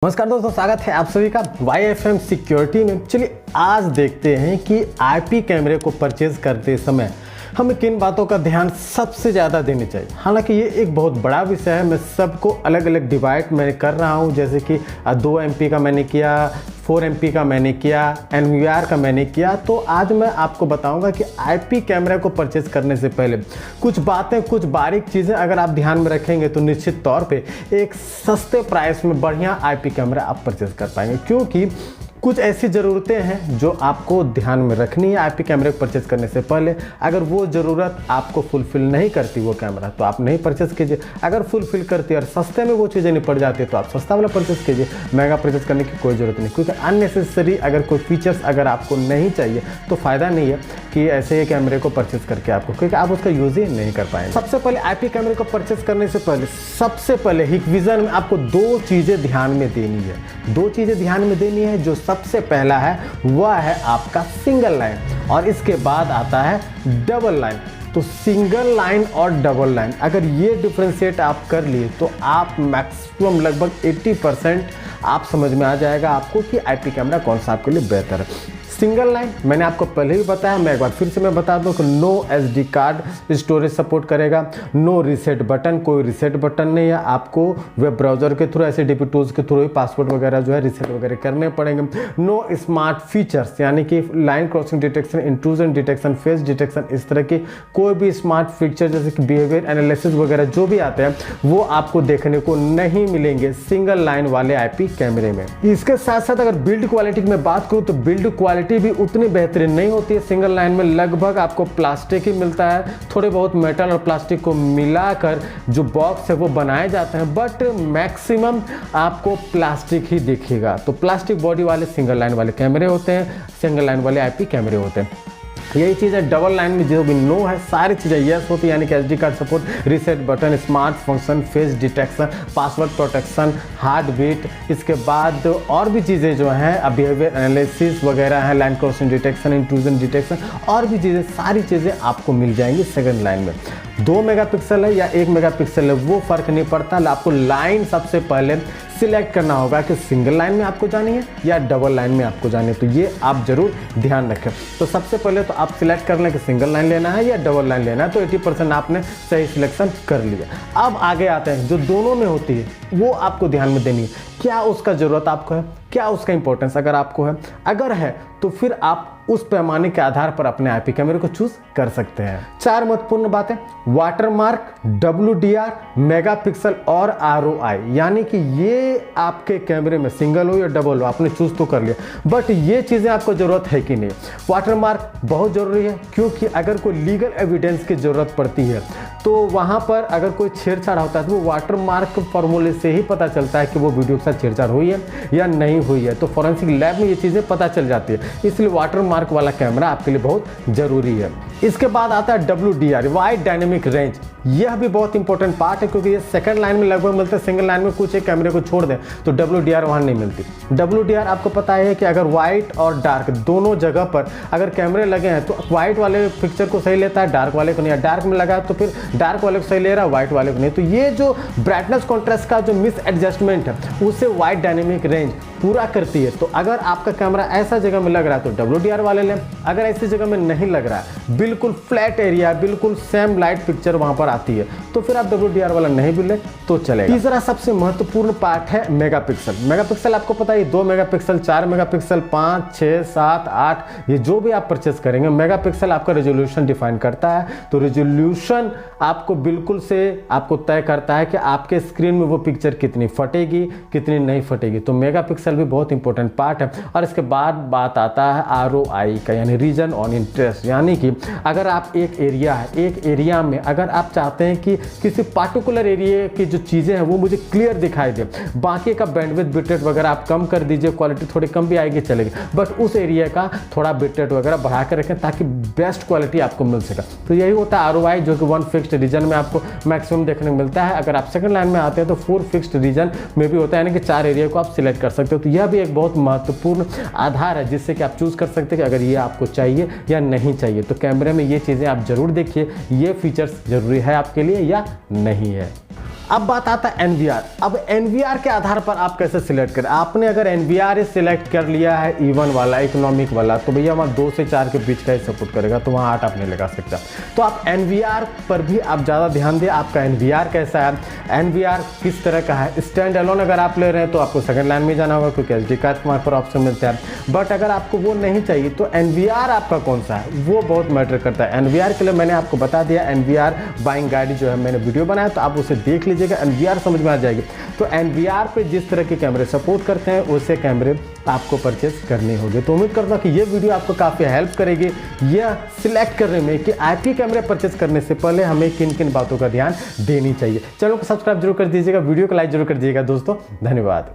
नमस्कार दोस्तों, स्वागत है आप सभी का YFM सिक्योरिटी में। चलिए आज देखते हैं कि आईपी कैमरे को परचेज करते समय हमें किन बातों का ध्यान सबसे ज़्यादा देनी चाहिए। हालांकि ये एक बहुत बड़ा विषय है, मैं सबको अलग अलग डिवाइड मैं कर रहा हूँ। जैसे कि 2 MP का मैंने किया, 4 MP का मैंने किया, NVR का मैंने किया। तो आज मैं आपको बताऊंगा कि आईपी कैमरे को परचेज करने से पहले कुछ बातें, कुछ बारीक चीज़ें अगर आप ध्यान में रखेंगे तो निश्चित तौर पे एक सस्ते प्राइस में बढ़िया आईपी कैमरा आप परचेज कर पाएंगे। क्योंकि कुछ ऐसी ज़रूरतें हैं जो आपको ध्यान में रखनी है आईपी कैमरे को परचेज करने से पहले। अगर वो ज़रूरत आपको फुलफ़िल नहीं करती वो कैमरा, तो आप नहीं परचेज कीजिए। अगर फुलफ़िल करती है और सस्ते में वो चीज़ें नहीं पड़ जाती तो आप सस्ता वाला परचेज कीजिए, महंगा परचेज करने की कोई ज़रूरत नहीं। क्योंकि अननेसेसरी अगर कोई फीचर्स अगर आपको नहीं चाहिए तो फ़ायदा नहीं है कि ऐसे ही कैमरे को परचेज करके आपको, क्योंकि आप उसका यूज़ ही नहीं कर पाएंगे। सबसे पहले आईपी कैमरे को परचेज करने से पहले सबसे पहले हिकविज़न में आपको 2 चीज़ें ध्यान में देनी है। 2 चीज़ें ध्यान में देनी है। जो सबसे पहला है वह है आपका सिंगल लाइन और इसके बाद आता है डबल लाइन। तो सिंगल लाइन और डबल लाइन अगर ये डिफ्रेंशिएट आप कर लिए तो आप मैक्सिमम लगभग 80% आप समझ में आ जाएगा आपको कि आईपी कैमरा कौन सा आपके लिए बेहतर है। सिंगल लाइन मैंने आपको पहले ही बताया, मैं एक बार फिर से मैं बता दूं कि no SD card storage support करेगा, नो रीसेट बटन, कोई रीसेट बटन नहीं है। आपको वेब ब्राउज़र के थ्रू, ऐसे DP टूल्स के थ्रू ही पासवर्ड वगैरह जो है रीसेट वगैरह करने पड़ेंगे। नो स्मार्ट फीचर्स यानी कि line crossing detection, intrusion detection, face detection, इस तरह की कोई भी स्मार्ट फीचर जैसे कि बिहेवियर एनालिसिस वगैरह जो भी आते हैं वो आपको देखने को नहीं मिलेंगे सिंगल लाइन वाले आईपी कैमरे में। इसके साथ साथ अगर बिल्ड क्वालिटी की मैं बात करूँ तो बिल्ड क्वालिटी भी उतनी बेहतरीन नहीं होती है सिंगल लाइन में। लगभग आपको प्लास्टिक ही मिलता है, थोड़े बहुत मेटल और प्लास्टिक को मिलाकर जो बॉक्स है वो बनाए जाते हैं, बट मैक्सिमम आपको प्लास्टिक ही दिखेगा। तो प्लास्टिक बॉडी वाले सिंगल लाइन वाले कैमरे होते हैं, सिंगल लाइन वाले आईपी कैमरे होते हैं। यही चीज़ है डबल लाइन में, जो भी नो है सारी चीज़ें यस होती है, यानी कि SD card support, reset button, smart function, face detection, password protection, heartbeat, इसके बाद और भी चीज़ें जो हैं बिहेवियर एनालिसिस वगैरह है, line crossing detection, intrusion detection, और भी चीज़ें, सारी चीज़ें आपको मिल जाएंगी सेकंड लाइन में। 2 मेगापिक्सल है या 1 मेगापिक्सल है वो फ़र्क नहीं पड़ता। आपको लाइन सबसे पहले सिलेक्ट करना होगा कि सिंगल लाइन में आपको जानी है या डबल लाइन में आपको जानी है, तो ये आप जरूर ध्यान रखें। तो सबसे पहले तो आप सिलेक्ट कर लें कि सिंगल लाइन लेना है या डबल लाइन लेना है, तो 80% आपने सही सिलेक्शन कर लिया। अब आगे आते हैं जो दोनों में होती है वो आपको ध्यान में देनी है। क्या उसका ज़रूरत आपको है, क्या उसका इंपॉर्टेंस अगर आपको है, अगर है तो फिर आप उस पैमाने के आधार पर अपने आईपी कैमरे को चूज कर सकते हैं। 4 महत्वपूर्ण बातें: वाटरमार्क, WDR, मेगापिक्सल और ROI। यानी कि ये आपके कैमरे में सिंगल हो या डबल हो आपने चूज तो कर लिया, बट ये चीज़ें आपको ज़रूरत है कि नहीं। वाटरमार्क बहुत ज़रूरी है, क्योंकि अगर कोई लीगल एविडेंस की ज़रूरत पड़ती है तो वहाँ पर अगर कोई छेड़छाड़ होता है तो वो वाटरमार्क फॉर्मूले से ही पता चलता है कि वो वीडियो के साथ छेड़छाड़ हुई है या नहीं हुई है। तो फॉरेंसिक लैब में ये चीज़ें पता चल जाती है, इसलिए वाटरमार्क वाला कैमरा आपके लिए बहुत ज़रूरी है। इसके बाद आता है WDR, वाइड डायनेमिक रेंज। यह भी बहुत इंपॉर्टेंट पार्ट है, क्योंकि ये सेकंड लाइन में लगभग मिलता है, सिंगल लाइन में कुछ एक कैमरे को छोड़ दें तो WDR वहाँ नहीं मिलती। WDR आपको पता है कि अगर वाइट और डार्क दोनों जगह पर अगर कैमरे लगे हैं तो वाइट वाले पिक्चर को सही लेता है, डार्क वाले को नहीं। डार्क में लगा तो फिर डार्क वाले को सही ले रहा है, वाइट वाले को नहीं। तो ये जो ब्राइटनेस कॉन्ट्रास्ट का जो मिस एडजस्टमेंट है उसे वाइड डायनेमिक रेंज पूरा करती है। तो अगर आपका कैमरा ऐसा जगह में लग रहा है तो WDR वाले लें। अगर ऐसी जगह में नहीं लग रहा है, बिल्कुल फ्लैट एरिया, बिल्कुल सेम लाइट पिक्चर वहां पर आती है, तो फिर आप WDR वाला नहीं भी लें तो चलेगा। तीसरा सबसे महत्वपूर्ण पार्ट है मेगापिक्सल। मेगापिक्सल आपको पता है 2 मेगापिक्सल, 4 मेगापिक्सल, 5, 6, 7, 8, ये जो भी आप परचेस करेंगे, मेगापिक्सल आपका रेजोल्यूशन डिफाइन करता है। तो रेजोल्यूशन आपको बिल्कुल से आपको तय करता है कि आपके स्क्रीन में वो पिक्चर कितनी फटेगी, कितनी नहीं फटेगी। तो मेगापिक्सल भी बहुत इंपॉर्टेंट पार्ट है। और इसके बाद बात आता है ROI का, यानी रीजन ऑन इंटरेस्ट। यानी कि अगर आप एक एरिया है, एक एरिया में अगर आप चाहते हैं कि किसी पार्टिकुलर एरिया की जो चीज़ें हैं वो मुझे क्लियर दिखाई दे, बाकी का बैंडविड्थ बिटरेट वगैरह आप कम कर दीजिए, क्वालिटी थोड़ी कम भी आएगी चलेगी, बट उस एरिया का थोड़ा बिटरेट वगैरह बढ़ा कर रखें ताकि बेस्ट क्वालिटी आपको मिल सके। तो यही होता है ROI, जो कि 1 फिक्स्ड रीजन में आपको मैक्सिमम देखने को मिलता है। अगर आप सेकंड लाइन में आते हैं तो 4 फिक्स्ड रीजन में भी होता है, यानी कि 4 एरिया को आप सिलेक्ट कर सकते हो। तो यह भी एक बहुत महत्वपूर्ण आधार है जिससे कि आप चूज कर सकते हैं कि अगर ये आपको चाहिए या नहीं चाहिए। तो कैमरे में ये चीज़ें आप जरूर देखिए, ये फीचर्स जरूरी है आपके लिए या नहीं है। अब बात आता है NVR। अब NVR के आधार पर आप कैसे सिलेक्ट करें। आपने अगर NVR सिलेक्ट कर लिया है E1 वाला, इकोनॉमिक वाला, तो भैया वहाँ 2 से 4 के बीच का ही सपोर्ट करेगा, तो वहाँ 8 आप नहीं लगा सकता। तो आप NVR पर भी आप ज़्यादा ध्यान दें, आपका NVR कैसा है, NVR किस तरह का है। स्टैंड अलोन अगर आप ले रहे हैं तो आपको सेकंड लाइन में जाना होगा, क्योंकि SD कार्ड वहाँ पर ऑप्शन मिलता है। बट अगर आपको वो नहीं चाहिए तो NVR आपका कौन सा है वो बहुत मैटर करता है। NVR के लिए मैंने आपको बता दिया, NVR बाइंग गाइड जो है मैंने वीडियो बनाया, तो आप उसे देख लीजिएगा, NVR समझ में आ जाएगी। तो NVR पे जिस तरह के कैमरे सपोर्ट करते हैं वैसे कैमरे आपको परचेस करने होंगे। तो उम्मीद करता हूँ कि ये वीडियो आपको काफ़ी हेल्प करेगी यह सिलेक्ट करने में कि IP कैमरे परचेस करने से पहले हमें किन किन बातों का ध्यान देनी चाहिए। चैनल को सब्सक्राइब जरूर कर दीजिएगा, वीडियो को लाइक जरूर कर दीजिएगा दोस्तों। धन्यवाद।